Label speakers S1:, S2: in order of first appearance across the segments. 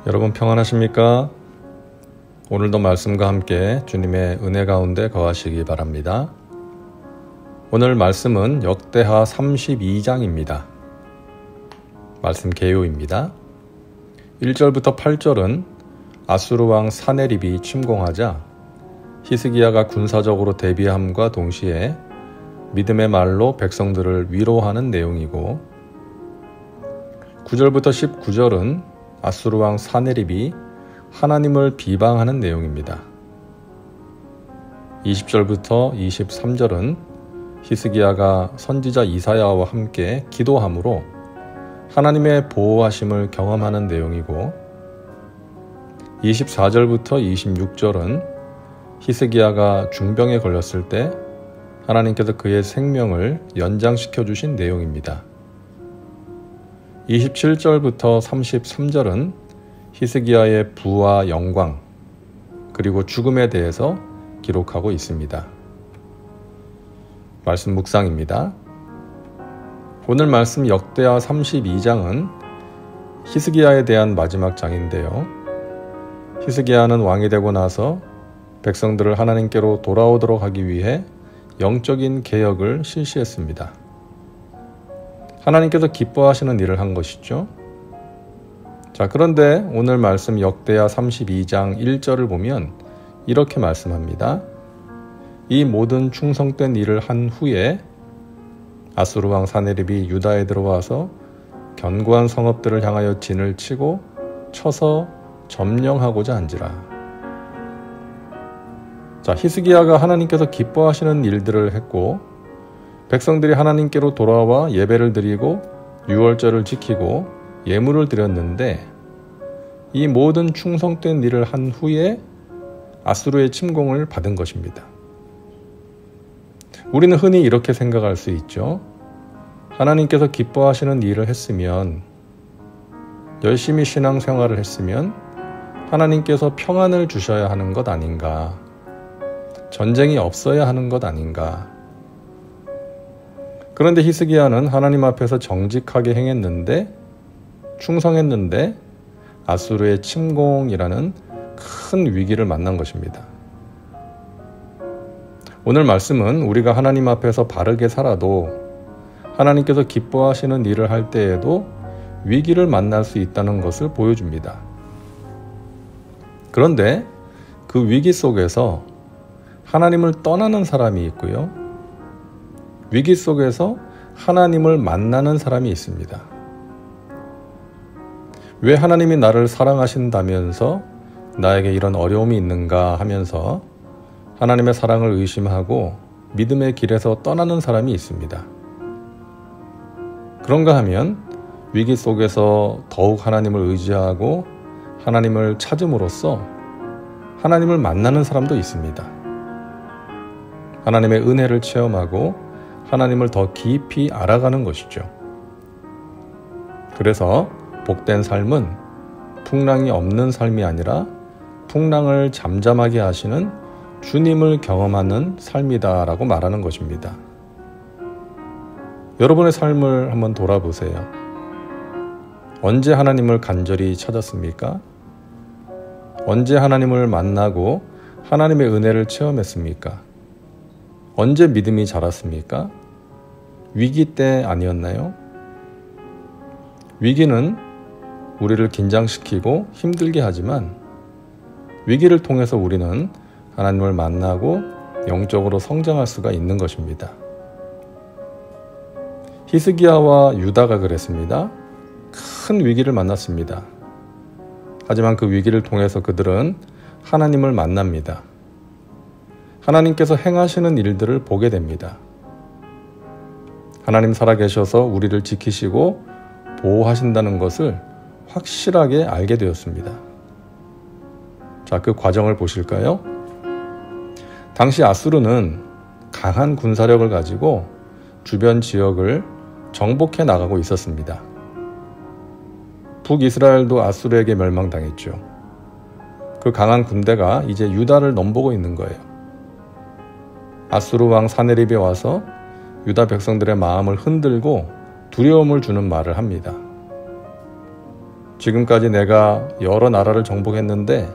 S1: 여러분 평안하십니까? 오늘도 말씀과 함께 주님의 은혜 가운데 거하시기 바랍니다. 오늘 말씀은 역대하 32장입니다. 말씀 개요입니다. 1절부터 8절은 아수르 왕 사네립이 침공하자 히스기야가 군사적으로 대비함과 동시에 믿음의 말로 백성들을 위로하는 내용이고, 9절부터 19절은 아수르 왕 사네립이 하나님을 비방하는 내용입니다. 20절부터 23절은 히스기야가 선지자 이사야와 함께 기도함으로 하나님의 보호하심을 경험하는 내용이고, 24절부터 26절은 히스기야가 중병에 걸렸을 때 하나님께서 그의 생명을 연장시켜 주신 내용입니다. 27절부터 33절은 히스기야의 부와 영광, 그리고 죽음에 대해서 기록하고 있습니다. 말씀 묵상입니다. 오늘 말씀 역대하 32장은 히스기야에 대한 마지막 장인데요. 히스기야는 왕이 되고 나서 백성들을 하나님께로 돌아오도록 하기 위해 영적인 개혁을 실시했습니다. 하나님께서 기뻐하시는 일을 한 것이죠. 자, 그런데 오늘 말씀 역대하 32장 1절을 보면 이렇게 말씀합니다. 이 모든 충성된 일을 한 후에 아수르 왕 사네립이 유다에 들어와서 견고한 성읍들을 향하여 진을 치고 쳐서 점령하고자 한지라. 자, 히스기야가 하나님께서 기뻐하시는 일들을 했고, 백성들이 하나님께로 돌아와 예배를 드리고 유월절을 지키고 예물을 드렸는데, 이 모든 충성된 일을 한 후에 아수르의 침공을 받은 것입니다. 우리는 흔히 이렇게 생각할 수 있죠. 하나님께서 기뻐하시는 일을 했으면, 열심히 신앙생활을 했으면 하나님께서 평안을 주셔야 하는 것 아닌가, 전쟁이 없어야 하는 것 아닌가. 그런데 히스기야는 하나님 앞에서 정직하게 행했는데, 충성했는데 아수르의 침공이라는 큰 위기를 만난 것입니다. 오늘 말씀은 우리가 하나님 앞에서 바르게 살아도 하나님께서 기뻐하시는 일을 할 때에도 위기를 만날 수 있다는 것을 보여줍니다. 그런데 그 위기 속에서 하나님을 떠나는 사람이 있고요, 위기 속에서 하나님을 만나는 사람이 있습니다. 왜 하나님이 나를 사랑하신다면서 나에게 이런 어려움이 있는가 하면서 하나님의 사랑을 의심하고 믿음의 길에서 떠나는 사람이 있습니다. 그런가 하면 위기 속에서 더욱 하나님을 의지하고 하나님을 찾음으로써 하나님을 만나는 사람도 있습니다. 하나님의 은혜를 체험하고 하나님을 더 깊이 알아가는 것이죠. 그래서 복된 삶은 풍랑이 없는 삶이 아니라 풍랑을 잠잠하게 하시는 주님을 경험하는 삶이다라고 말하는 것입니다. 여러분의 삶을 한번 돌아보세요. 언제 하나님을 간절히 찾았습니까? 언제 하나님을 만나고 하나님의 은혜를 체험했습니까? 언제 믿음이 자랐습니까? 위기 때 아니었나요? 위기는 우리를 긴장시키고 힘들게 하지만 위기를 통해서 우리는 하나님을 만나고 영적으로 성장할 수가 있는 것입니다. 히스기야와 유다가 그랬습니다. 큰 위기를 만났습니다. 하지만 그 위기를 통해서 그들은 하나님을 만납니다. 하나님께서 행하시는 일들을 보게 됩니다. 하나님 살아계셔서 우리를 지키시고 보호하신다는 것을 확실하게 알게 되었습니다. 자, 그 과정을 보실까요? 당시 아수르는 강한 군사력을 가지고 주변 지역을 정복해 나가고 있었습니다. 북이스라엘도 아수르에게 멸망당했죠. 그 강한 군대가 이제 유다를 넘보고 있는 거예요. 아수르 왕 사네립이 와서 유다 백성들의 마음을 흔들고 두려움을 주는 말을 합니다. 지금까지 내가 여러 나라를 정복했는데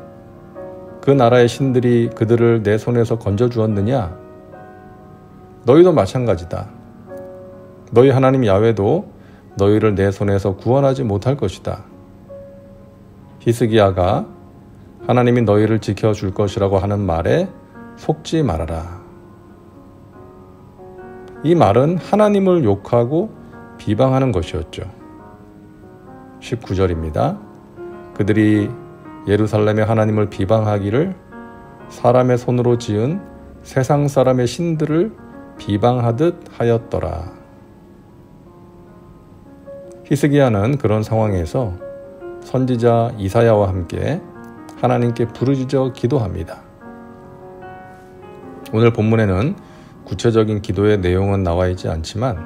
S1: 그 나라의 신들이 그들을 내 손에서 건져주었느냐? 너희도 마찬가지다. 너희 하나님 야훼도 너희를 내 손에서 구원하지 못할 것이다. 히스기야가 하나님이 너희를 지켜줄 것이라고 하는 말에 속지 말아라. 이 말은 하나님을 욕하고 비방하는 것이었죠. 19절입니다. 그들이 예루살렘의 하나님을 비방하기를 사람의 손으로 지은 세상 사람의 신들을 비방하듯 하였더라. 히스기야는 그런 상황에서 선지자 이사야와 함께 하나님께 부르짖어 기도합니다. 오늘 본문에는 구체적인 기도의 내용은 나와 있지 않지만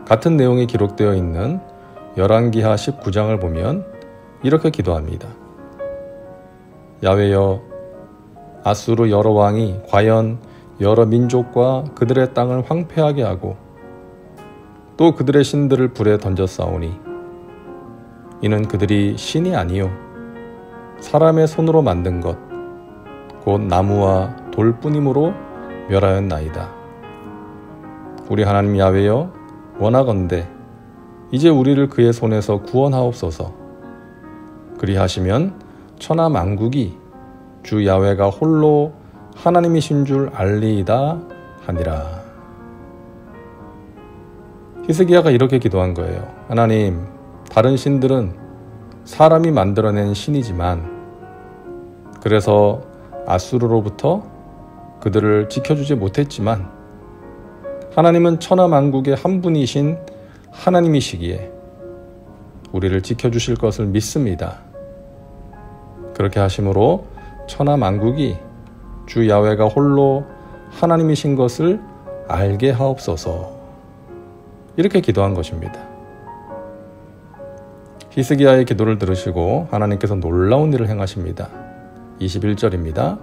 S1: 같은 내용이 기록되어 있는 열왕기하 19장을 보면 이렇게 기도합니다. 야훼여, 아수르 여러 왕이 과연 여러 민족과 그들의 땅을 황폐하게 하고 또 그들의 신들을 불에 던졌사오니 이는 그들이 신이 아니요 사람의 손으로 만든 것 곧 나무와 돌뿐이므로 멸하였나이다. 우리 하나님 야훼여, 원하건대 이제 우리를 그의 손에서 구원하옵소서. 그리하시면 천하 만국이 주 야훼가 홀로 하나님이신 줄 알리이다 하니라. 히스기야가 이렇게 기도한 거예요. 하나님, 다른 신들은 사람이 만들어낸 신이지만 그래서 아수르로부터 그들을 지켜주지 못했지만 하나님은 천하 만국의 한 분이신 하나님이시기에 우리를 지켜주실 것을 믿습니다. 그렇게 하심으로 천하 만국이 주 야훼가 홀로 하나님이신 것을 알게 하옵소서. 이렇게 기도한 것입니다. 히스기야의 기도를 들으시고 하나님께서 놀라운 일을 행하십니다. 21절입니다.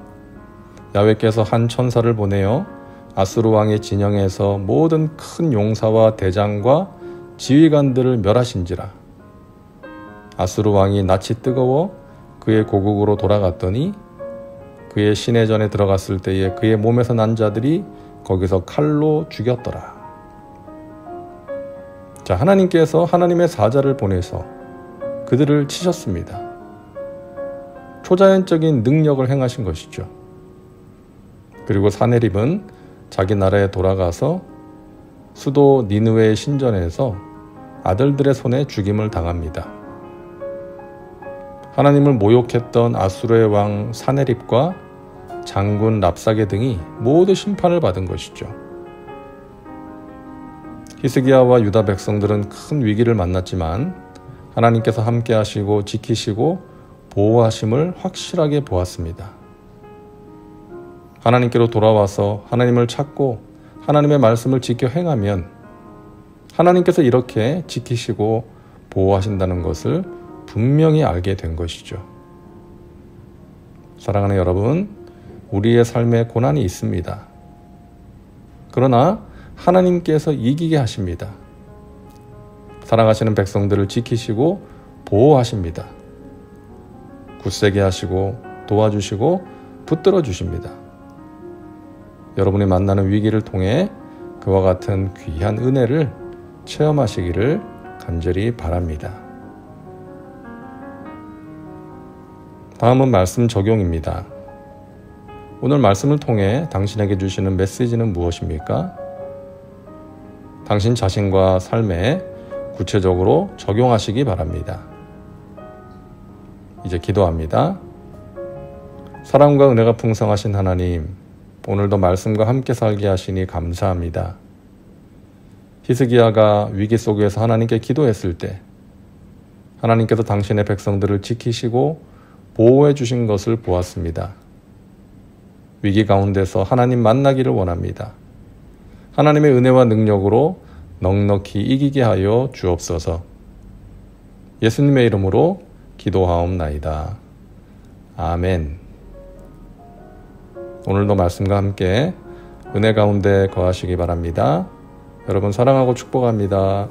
S1: 야훼께서 한 천사를 보내어 아수르 왕의 진영에서 모든 큰 용사와 대장과 지휘관들을 멸하신지라. 아수르 왕이 낯이 뜨거워 그의 고국으로 돌아갔더니 그의 시내전에 들어갔을 때에 그의 몸에서 난 자들이 거기서 칼로 죽였더라. 자, 하나님께서 하나님의 사자를 보내서 그들을 치셨습니다. 초자연적인 능력을 행하신 것이죠. 그리고 사네립은 자기 나라에 돌아가서 수도 니느웨의 신전에서 아들들의 손에 죽임을 당합니다. 하나님을 모욕했던 아수르의 왕 사네립과 장군 랍사게 등이 모두 심판을 받은 것이죠. 히스기야와 유다 백성들은 큰 위기를 만났지만 하나님께서 함께 하시고 지키시고 보호하심을 확실하게 보았습니다. 하나님께로 돌아와서 하나님을 찾고 하나님의 말씀을 지켜 행하면 하나님께서 이렇게 지키시고 보호하신다는 것을 분명히 알게 된 것이죠. 사랑하는 여러분, 우리의 삶에 고난이 있습니다. 그러나 하나님께서 이기게 하십니다. 사랑하시는 백성들을 지키시고 보호하십니다. 굳세게 하시고 도와주시고 붙들어 주십니다. 여러분이 만나는 위기를 통해 그와 같은 귀한 은혜를 체험하시기를 간절히 바랍니다. 다음은 말씀 적용입니다. 오늘 말씀을 통해 당신에게 주시는 메시지는 무엇입니까? 당신 자신과 삶에 구체적으로 적용하시기 바랍니다. 이제 기도합니다. 사랑과 은혜가 풍성하신 하나님, 오늘도 말씀과 함께 살게 하시니 감사합니다. 히스기야가 위기 속에서 하나님께 기도했을 때 하나님께서 당신의 백성들을 지키시고 보호해 주신 것을 보았습니다. 위기 가운데서 하나님 만나기를 원합니다. 하나님의 은혜와 능력으로 넉넉히 이기게 하여 주옵소서. 예수님의 이름으로 기도하옵나이다. 아멘. 오늘도 말씀과 함께 은혜 가운데 거하시기 바랍니다. 여러분 사랑하고 축복합니다.